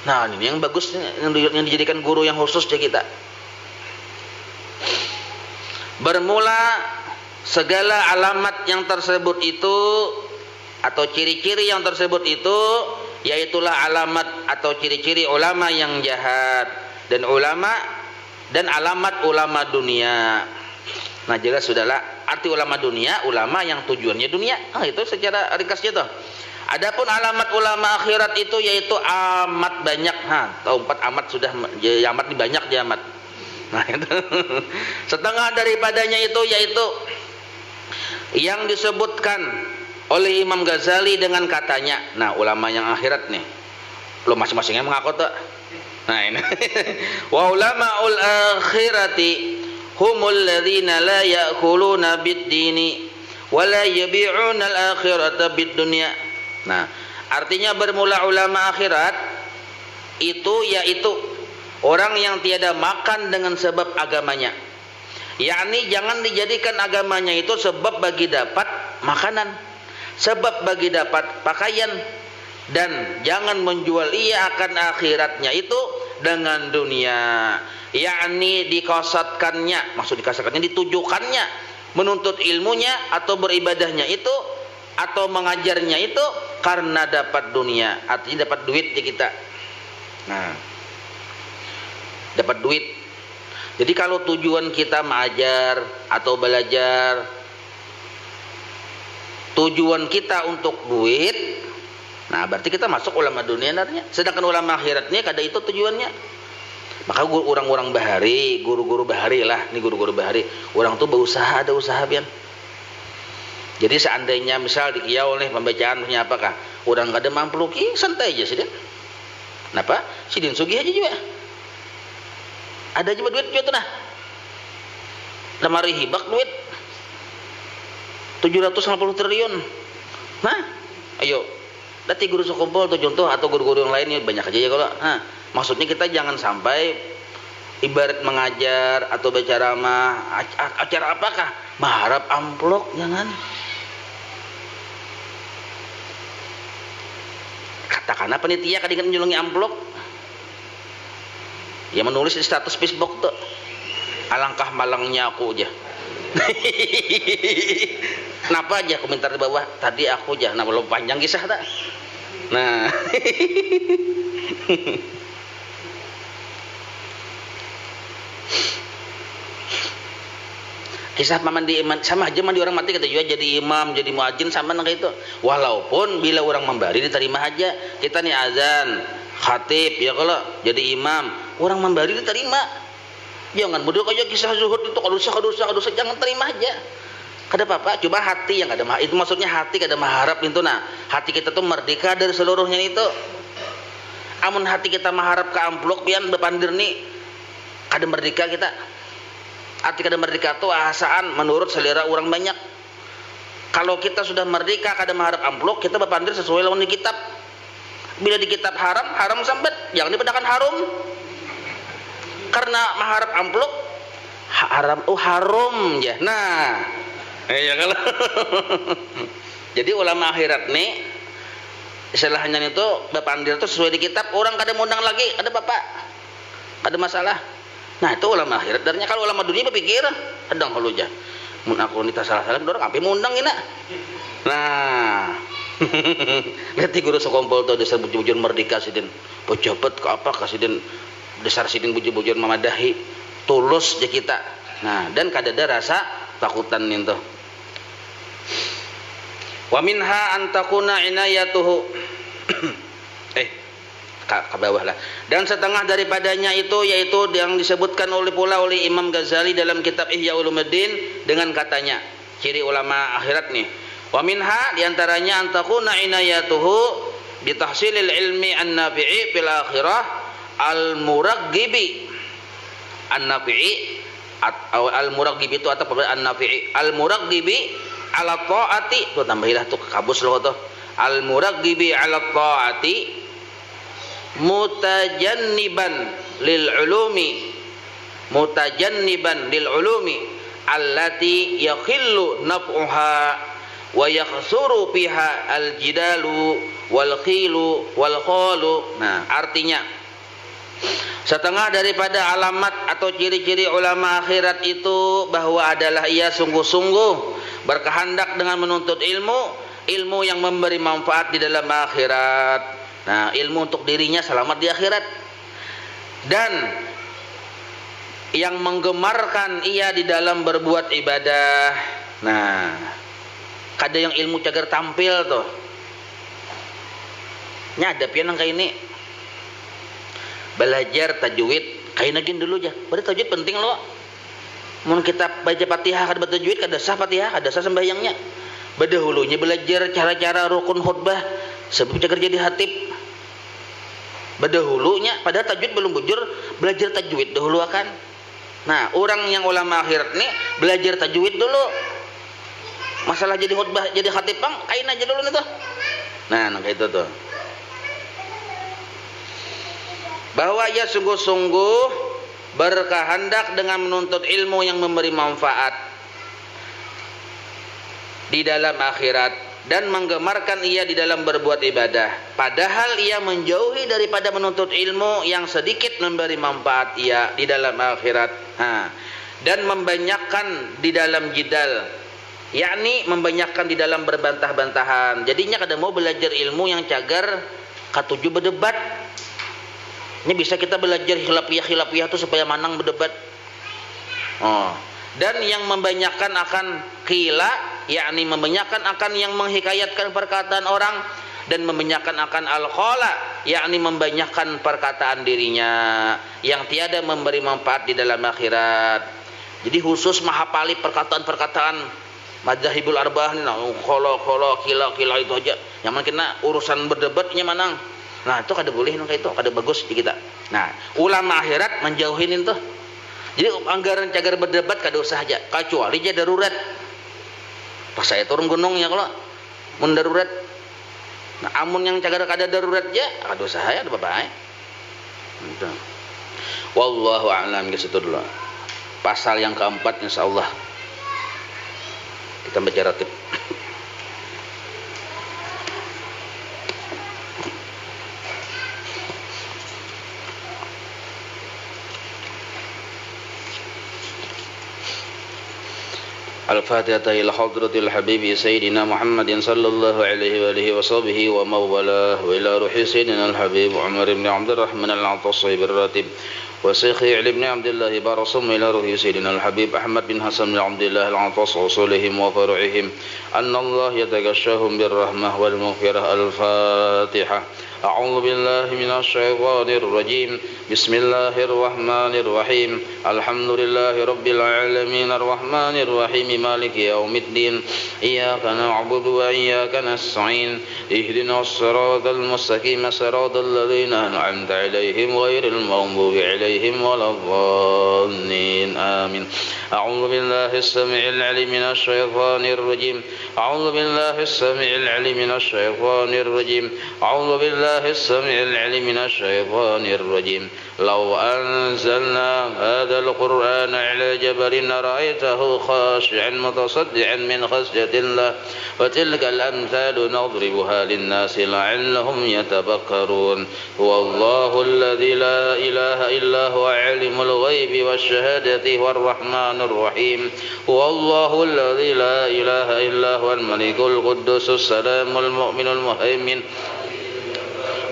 Nah, ini yang bagus yang dijadikan guru yang khusus ya kita. Bermula segala alamat yang tersebut itu atau ciri-ciri yang tersebut itu yaitulah alamat atau ciri-ciri ulama yang jahat dan alamat ulama dunia. Nah, jelas sudahlah arti ulama dunia, ulama yang tujuannya dunia. Itu secara ringkasnya tuh. Adapun alamat ulama akhirat itu yaitu amat banyak. Tahu 4 amat sudah, ya amat ini banyak dia amat. Nah, itu. Setengah daripadanya itu yaitu yang disebutkan oleh Imam Ghazali dengan katanya. Nah, ulama yang akhirat nih. Lo masing-masingnya mengaku tak? Nah, ini. Wa ulamaul akhirati humul ladzina la ya'kuluna bid-dini wa la yabi'una al-akhirata bid-dunya. Nah, artinya bermula ulama akhirat itu yaitu orang yang tiada makan dengan sebab agamanya. Yakni jangan dijadikan agamanya itu sebab bagi dapat makanan, sebab bagi dapat pakaian, dan jangan menjual ia akan akhiratnya itu dengan dunia. Yakni dikasatkannya, maksud dikasatkannya ditujukannya menuntut ilmunya atau beribadahnya itu atau mengajarnya itu karena dapat dunia, artinya dapat duit di kita. Nah, dapat duit. Jadi kalau tujuan kita mengajar atau belajar, tujuan kita untuk duit, nah berarti kita masuk ulama dunia nantinya. Sedangkan ulama akhiratnya kada itu tujuannya. Maka orang-orang bahari, guru-guru bahari lah, ini guru-guru bahari, orang tuh berusaha, ada usaha pian. Jadi seandainya misal dikiau oleh pembacaan punya apakah orang kada mampu ki santai aja sidin. Kenapa? Sidin sugih aja juga. Ada juga duit juga tuh nah. Lemari hibak duit 750 triliun. Nah, ayo. Dati guru sekumpul tuh contoh atau guru-guru yang lainnya banyak aja ya kalau. Nah, maksudnya kita jangan sampai ibarat mengajar atau berceramah acara apakah mengharap amplop, jangan. Katakanlah panitia kadang nyulungi amplop, ya menulis di status Facebook tuh, alangkah malangnya aku aja. Kenapa aja komentar di bawah tadi aku aja, nah belum panjang kisah tak. Nah, kisah paman di iman sama aja mandi orang mati kata juga jadi imam jadi muadzin sama nang itu. Walaupun bila orang membari diterima aja. Kita nih azan, khatib ya kalau jadi imam, orang membari diterima. Jangan bodoh aja kisah zuhud itu kalau dosa jangan terima aja. Kada apa-apa, coba hati yang ada itu maksudnya hati kada mengharap itu nah. Hati kita tuh merdeka dari seluruhnya itu. Amun hati kita mengharap ke amplok pian bepandir nih kada merdeka kita. Arti kada merdeka itu asaan menurut selera orang banyak. Kalau kita sudah merdeka kada mengharap amplok, kita bepandir sesuai lawan di kitab. Bila di kitab haram, haram sambat, jangan dibedakan haram. Karena mengharap amplok haram haram ya. Nah, ya kalau jadi ulama akhirat nih istilahnya itu bepandir itu sesuai di kitab, orang kada mundang lagi, ada bapak, ada masalah. Nah itu ulama akhirat. Darinya kalau ulama dunia berpikir, adang kalau aja, mun aku nita salah-salah, orang apa mundang ini. Nah, lihat guru sekompol tuh dasar bujur-bujur merdeka sidin, pejabat ke apa kasidin dasar sidin bujur-bujur mamadahi, tulus je kita. Nah dan kadada rasa takutan itu. Wa minha antakuna inayatuhu ke bawah lah. Dan setengah daripadanya itu yaitu yang disebutkan oleh Imam Ghazali dalam kitab Ihya Ulumuddin dengan katanya ciri ulama akhirat nih. Wa minha diantaranya antakuna inayatuhu bitahsilil ilmi an-nafi'i fil akhirah al-muraggibi an-nafi'i atau al-muraggibi itu atau an-nafi'i al-muraggibi ala ta'ati tuh tambahilah tuh kabus loh tuh al-muraggibi ala ta'ati mutajanniban lil ulumi allati yakhillu naf'uha wa yakhsuru fiha al jidalu wal khilu wal qalu. Nah artinya setengah daripada alamat atau ciri-ciri ulama akhirat itu bahwa adalah ia sungguh-sungguh berkehendak dengan menuntut ilmu yang memberi manfaat di dalam akhirat. Nah, ilmu untuk dirinya selamat di akhirat. Dan yang menggemarkan ia di dalam berbuat ibadah. Nah, kada yang ilmu cagar tampil tuh. Nyadap ya nang kayak ini. Belajar tajwid, kayak nagin dulu aja. Berarti tajwid penting loh. Mun kita baca Fatihah kada tajwid kada sah Fatihah, kada sah sembahyangnya. Badahulunya belajar cara-cara rukun khutbah sebab cagar jadi hatib. Badahulunya pada tajwid belum bujur, belajar tajwid dahulu akan. Nah, orang yang ulama akhirat nih belajar tajwid dulu. Masalah jadi khutbah, jadi khatib bang, kain aja dulu nih tuh. Nah, kayak itu tuh. Bahwa ia sungguh-sungguh berkehendak dengan menuntut ilmu yang memberi manfaat di dalam akhirat dan menggemarkan ia di dalam berbuat ibadah. Padahal ia menjauhi daripada menuntut ilmu yang sedikit memberi manfaat ia di dalam akhirat. Dan membanyakkan di dalam jidal, yakni membanyakkan di dalam berbantah-bantahan. Jadinya kada mau belajar ilmu yang cagar katuju berdebat. Ini bisa kita belajar khilafiyah itu supaya manang berdebat. Dan yang membanyakkan akan qila, yakni membanyakkan akan yang menghikayatkan perkataan orang, dan membanyakkan akan al-qala, yakni membanyakkan perkataan dirinya yang tiada memberi manfaat di dalam akhirat. Jadi khusus mahapali perkataan-perkataan madzhabul arba'ah ini, qala kila itu aja. Yang mana kena urusan berdebatnya manang. Nah, itu kada boleh kayak itu, kada bagus di kita. Nah, ulama akhirat menjauhin itu. Jadi anggaran cagar berdebat kada usah aja, kecuali dia darurat. Pas saya turun gunung ya kalau mun darurat. Nah, amun yang cagar kada darurat aja, kada usah ya, ada apa-apa. Gitu. Wallahu a'lam gitu dulu. Pasal yang keempat insyaallah kita baca ratib. Al-Fatihah ila hadratil habibi sayyidina Muhammadin sallallahu alaihi wa alihi wa sahbihi wa mawalah wa ila ruhi sayyidina al-habib Umar ibn Abdurrahman al-Atasib ar-Ratib wa Syekhi Ali ibn Abdullah barasum ila ruhi sayyidina al-habib Ahmad bin Hasan bin Abdullah al-Atas usulihim wa faru'ihim anna Allah yataghashahum birrahmah wal maghfirah. Al-Fatihah. أعوذ بالله من الشيطان الرجيم بسم الله الرحمن الرحيم الحمد لله رب العالمين الرحمن الرحيم مالك يوم الدين إياك نعبد وإياك نستعين اهدنا الصراط المستقيم صراط الذين أنعمت عليهم غير المغضوب عليهم ولا الضالين آمين. أعوذ بالله السميع العليم من الشيطان الرجيم أعوذ بالله السميع العليم من الشيطان الرجيم أعوذ بالله السميع العليم من الشيطان الرجيم لو أنزلنا هذا القرآن على جبل لرأيته خاشعا متصدعا من خشية الله وتلك الأمثال نضربها للناس لعلهم يتفكرون هو الله الذي لا إله إلا هو عالم الغيب والشهادة هو الرحمن الرحيم هو الله الذي لا إله إلا هو الملك القدوس السلام المؤمن المهيمن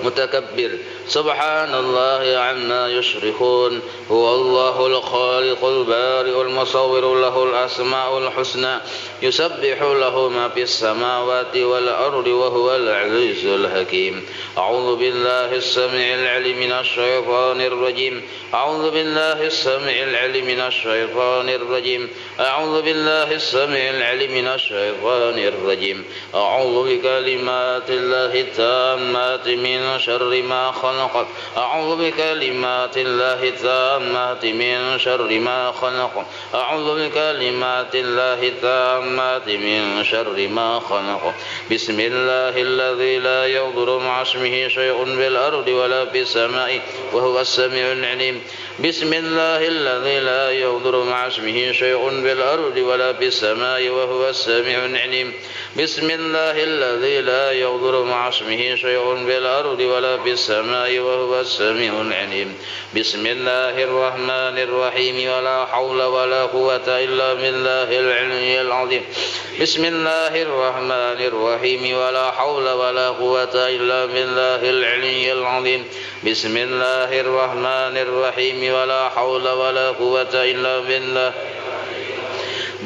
متكبر سبحان الله عما يشركون هو الله الخالق البارئ المصور له الأسماء الحسنى يسبح له ما في السماوات والأرض وهو العزيز الحكيم أعوذ بالله السميع العليم من الشيطان الرجيم أعوذ بالله السميع العليم من الشيطان الرجيم أعوذ بالله السميع العليم من الشيطان الرجيم أعوذ بكلمات الله التامات من شر ما خلق أعوذ بكلمات الله التامات من شر ما خلق أعوذ بكلمات الله التامات من شر ما خلق بسم الله الذي لا يضر مع اسمه شيء في الأرض ولا في السماء وهو السميع العليم بسم الله الذي لا يضر مع اسمه شيء في الأرض ولا في السماء وهو السميع العليم بسم الله الذي لا يضر مع اسمه شيء في الأرض ولا في السماء وهو السميع العليم بسم الله الرحمن الرحيم ولا حول ولا قوة إلا بالله العلي العظيم بسم الله الرحمن الرحيم ولا حول ولا قوة إلا بالله العلي العظيم بسم الله الرحمن الرحيم ولا حول ولا قوة إلا بالله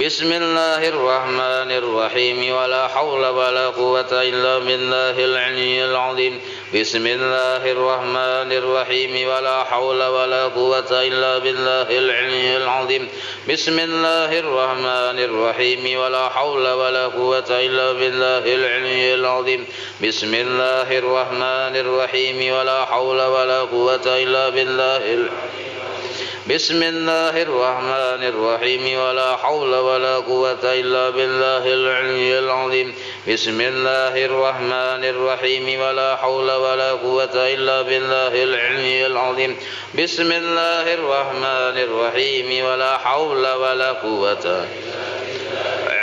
بسم الله الرحمن الرحيم ولا حول ولا قوة إلا بالله العلي العظيم بسم الله الرحمن الرحيم ولا حول ولا قوة إلا بالله العلي العظيم بسم الله الرحمن الرحيم ولا حول ولا قوة إلا بالله العلي العظيم بسم الله الرحمن الرحيم ولا حول ولا قوة إلا بالله بسم الله الرحمن الرحيم ولا حول ولا قوة إلا بالله العلي العظيم بسم الله الرحمن الرحيم ولا حول ولا قوة إلا بالله العلي العظيم بسم الله الرحمن الرحيم ولا حول ولا قوة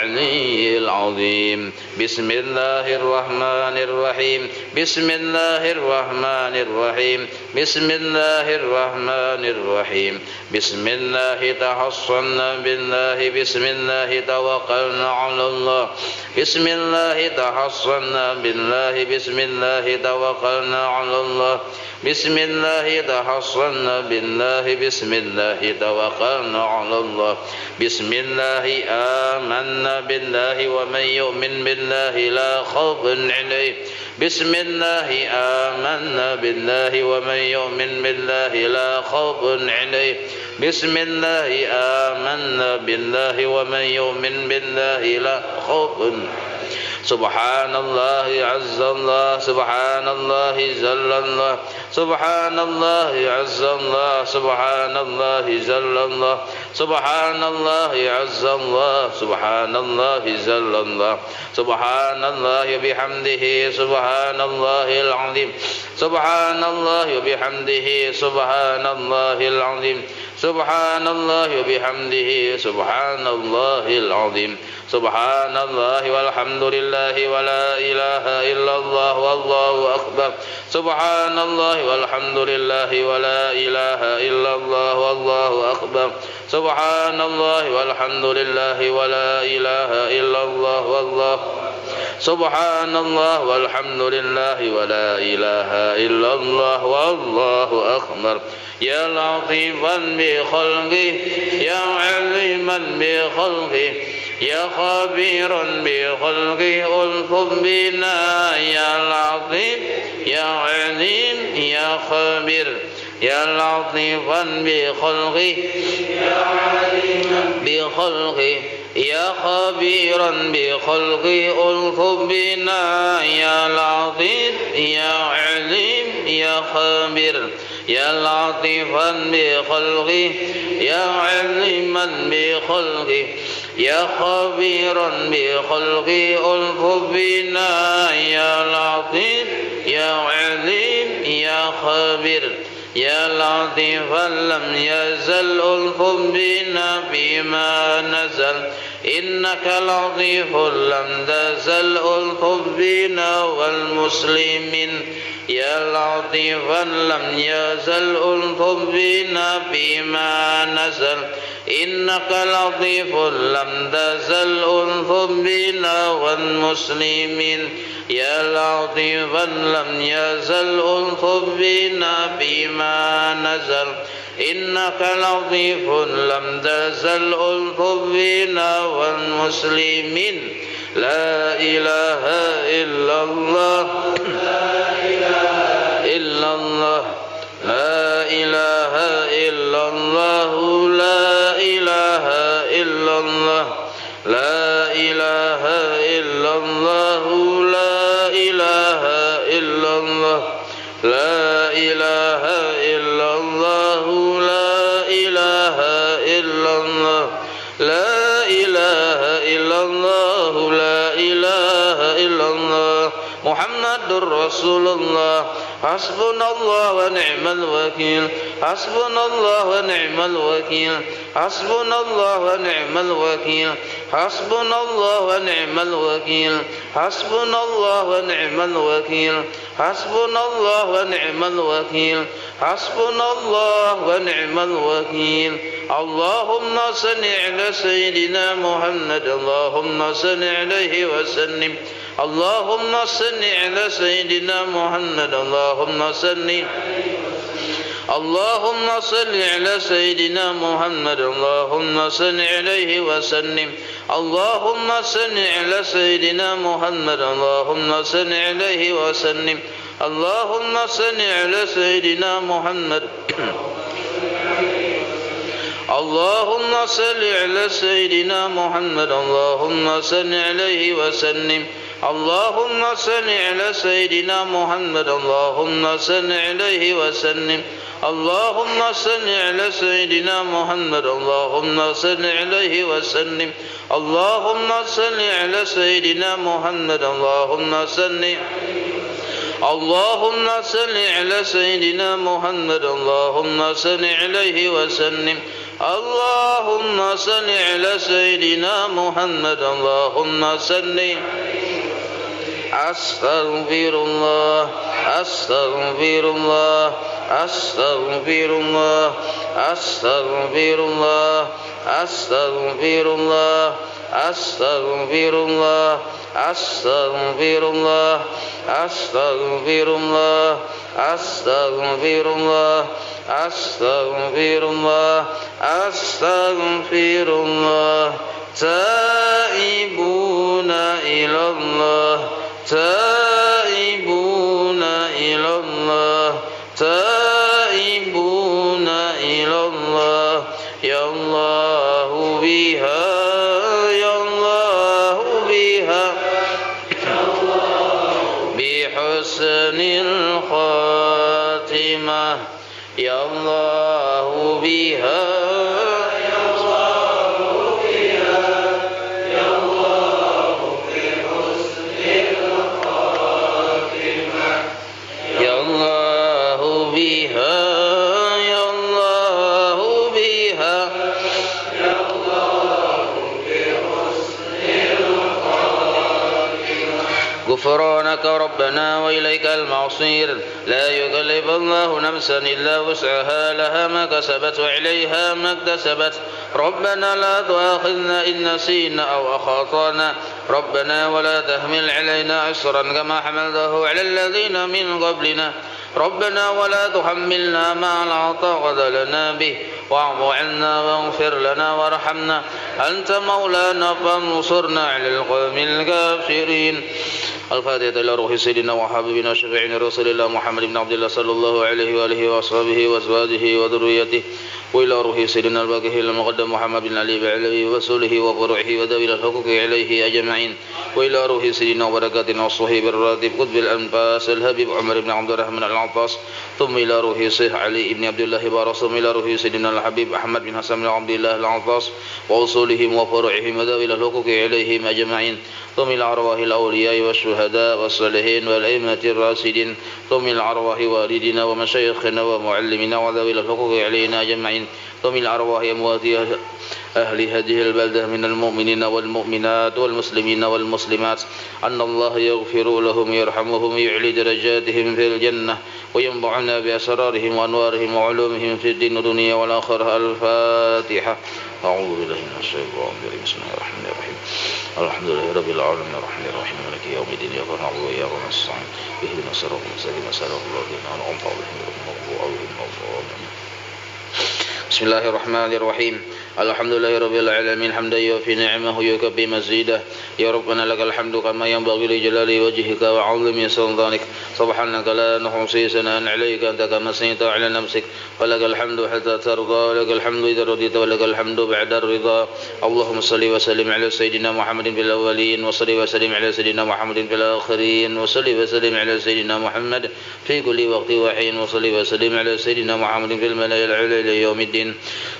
العلي العظيم بسم الله الرحمن الرحيم بسم الله الرحمن الرحيم بسم الله الرحمن الرحيم بسم الله تحصنا بالله بسم الله توكلنا على الله بسم الله تحصنا بالله بسم الله توكلنا على الله بسم الله تحصنا بالله بسم الله توكلنا على الله بسم الله آمنا بالله ومن يؤمن بالله لا خوف عليه بسم الله آمنا بالله ومن يؤمن بالله لا خوف عليه بسم الله آمنا بالله ومن يؤمن بالله لا خوف سبحان الله عز الله سبحان الله جل الله سبحان الله عز الله سبحان الله جل الله سبحان الله عز الله سبحان الله جل الله سبحان الله بحمده سبحان الله العظيم سبحان الله بحمده سبحان الله العظيم سبحان الله بحمده سبحان الله العظيم سبحان الله والحمد لله ولا إله إلا الله والله أكبر سبحان الله والحمد لله ولا إله إلا الله والله أكبر سبحان الله والحمد لله ولا إله إلا الله والله سبحان الله والحمد لله ولا إله إلا الله والله أكبر يا لطيفا بخلقه يا عليما بخلقه يا خبيرا بخلقه ألطف بنا يا لطيف يا عليم يا خبير يا لطيفا بخلقه يا عليما بخلقه يا خبيرا بخلقه ألطف بنا يا لطيف يا عليم يا خبير يا لطيفا بخلقه يا عليما بخلقه يا خبيرا بخلقه ألطف بنا يا لطيف يا عليم يا خبير يا لطيفا لم يزل ألطف بنا فيما نزل إنك لطيف لم تزل ألطف بنا والمسلمين يا لطيفا لم يزل ألطف بنا فيما نزل إنك لطيف لم تزل ألطف بنا والمسلمين يا لطيفا لم يزل ألطف بنا فيما نزل إنك لطيف لم تزل ألطف بنا والمسلمين لا إله إلا الله لا إله إلا الله لا إله إلا الله لا إله إلا الله لا إله إلا الله لا إله إلا الله لا إله إلا الله لا إله إلا الله لا إله إلا الله لا إله إلا الله محمد رسول الله حسبنا الله ونعم الوكيل حسبنا الله ونعم الوكيل حسبنا الله ونعم الوكيل حسبنا الله ونعم الوكيل حسبنا الله ونعم الوكيل حسبنا الله ونعم الوكيل حسبنا الله ونعم الوكيل اللهم صل على سيدنا محمد اللهم صل عليه وسلم اللهم صل على سيدنا محمد اللهم صل اللهم صل على سيدنا محمد اللهم صل عليه وسلم اللهم صل على سيدنا محمد اللهم صل عليه وسلم اللهم صل على سيدنا محمد اللهم صل على سيدنا محمد اللهم صل عليه وسلم اللهم صل على سيدنا محمد اللهم صل عليه وسلم اللهم صل على سيدنا محمد اللهم صل عليه وسلم اللهم صل على سيدنا محمد اللهم صل اللهم صل على سيدنا محمد اللهم صل عليه وسلم اللهم صل على سيدنا محمد اللهم صل أستغفر الله أستغفر الله أستغفر الله أستغفر الله أستغفر الله أستغفر الله أستغفر الله أستغفر الله أستغفر الله أستغفر الله أستغفر الله تائبون إلى الله تائبون إلى الله تائبون إلى الله يا الله بها يا الله بها بحسن الخاتمة يا الله بها غفرانك ربنا وإليك المصير لا يكلف الله نفسا إلا وسعها لها ما كسبت وعليها ما اكتسبت ربنا لا تؤاخذنا إن نسينا أو أخطأنا ربنا ولا تحمل علينا عسرا كما حملته على الذين من قبلنا ربنا ولا تحملنا ما لا طاقة لنا به واعف عنا واغفر لنا وارحمنا أنت مولانا فانصرنا على القوم الكافرين. الفاتحة إلى روح سيدنا وحبيبنا شفيعنا رسول الله محمد بن عبد الله صلى الله عليه وآله وأصحابه وأزواجه وذريته وإلى روح سيدنا الباقي المقدم محمد بن علي بعلوي وسوله وفروعه وذوي الحقوق عليه أجمعين وإلى روح سيدنا وبركاتنا والصهيب الراتب قطب الأنفاس الهبيب عمر بن عبد الرحمن العطاس ثم إلى روح شيخ علي بن عبد الله بارصم إلى روح سيدنا الحبيب أحمد بن حسن بن عبد الله العطاس وأصولهم وفروعهم وذوي الحقوق عليهم أجمعين ثم إلى أرواح الأولياء والشهداء والصالحين والأئمة الراشدين ثم إلى أرواح والدنا ومشايخنا ومعلمنا وذوي الحقوق علينا أجمعين ثم إلى أرواح أموات أهل هذه البلدة من المؤمنين والمؤمنات والمسلمين والمسلمات أن الله يغفر لهم يرحمهم ويعلي درجاتهم في الجنة وينفعنا بأسرارهم وأنوارهم وعلومهم في الدين والدنيا والآخرة. الفاتحة. أعوذ بالله من الشيطان الرجيم. بسم الله الرحمن الرحيم. الحمد لله رب العالمين الرحمن الرحيم مالك يوم الدين إياك نعبد وإياك نستعين اهدنا الصراط المستقيم صراط الذين أنعمت عليهم غير المغضوب عليهم ولا الضالين. بسم الله الرحمن الرحيم. الحمد لله رب العالمين حمدا يوفي نعمه ويكفي مزيده. يا ربنا لك الحمد كما ينبغي لجلال وجهك وعظيم سلطانك سبحانك لا نحصي ثناء عليك أنت كما أثنيت على نفسك ولك الحمد حتى ترضى ولك الحمد إذا رضيت ولك الحمد بعد الرضا. اللهم صل وسلم على سيدنا محمد في الأولين وصل وسلم على سيدنا محمد في الآخرين وصل وسلم على سيدنا محمد في كل وقت وحين وصل وسلم على سيدنا محمد في الملأ الأعلى إلى يوم الدين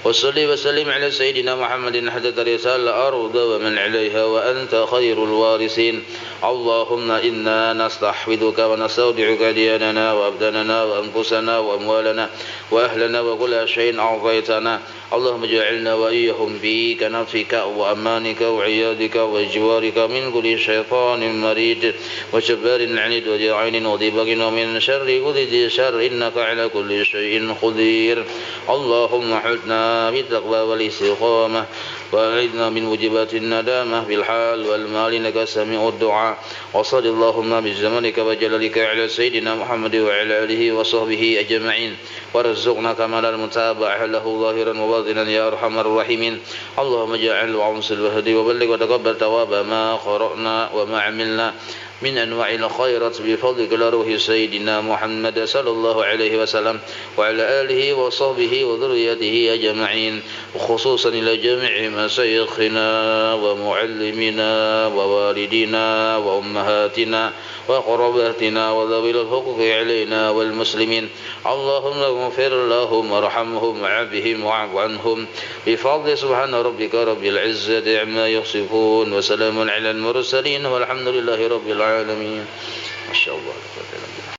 وصل وسلم على سيدنا محمد حتى ترث الأرض ومن عليها وأنت خير الوارثين. اللهم إنا نستحفظك ونستودعك دياننا وأبداننا وأنفسنا وأموالنا وأهلنا وكل شيء أعطيتنا. اللهم اجعلنا وإياهم في كنفك وأمانك وعيادك وجوارك من كل شيطان مريد وجبار عنيد وجاعل وضبق ومن شر كل ذي شر إنك على كل شيء قدير. اللهم اللهم حدنا بالتقوى والاستقامة وأعذنا من موجبات الندامة بالحال والمال إنك سميع الدعاء وصل اللهم بزمانك وجلالك على سيدنا محمد وعلى آله وصحبه أجمعين وارزقنا كمال المتابعة له ظاهرا وباطنا يا أرحم الراحمين اللهم اجعل وعنصر الوهدي وبلغ وتقبل تواب ما قرأنا وما عملنا من أنواع الخيرات بفضلك لروح سيدنا محمد صلى الله عليه وسلم وعلى آله وصحبه وذريته أجمعين وخصوصا إلى جميع مشايخنا ومعلمنا ووالدينا وأمهاتنا وقرباتنا وذوي الحقوق علينا والمسلمين اللهم اغفر لهم وارحمهم وعافهم واعف عنهم بفضل سبحان ربك رب العزة عما يصفون وسلام على المرسلين والحمد لله رب العالمين ما شاء الله.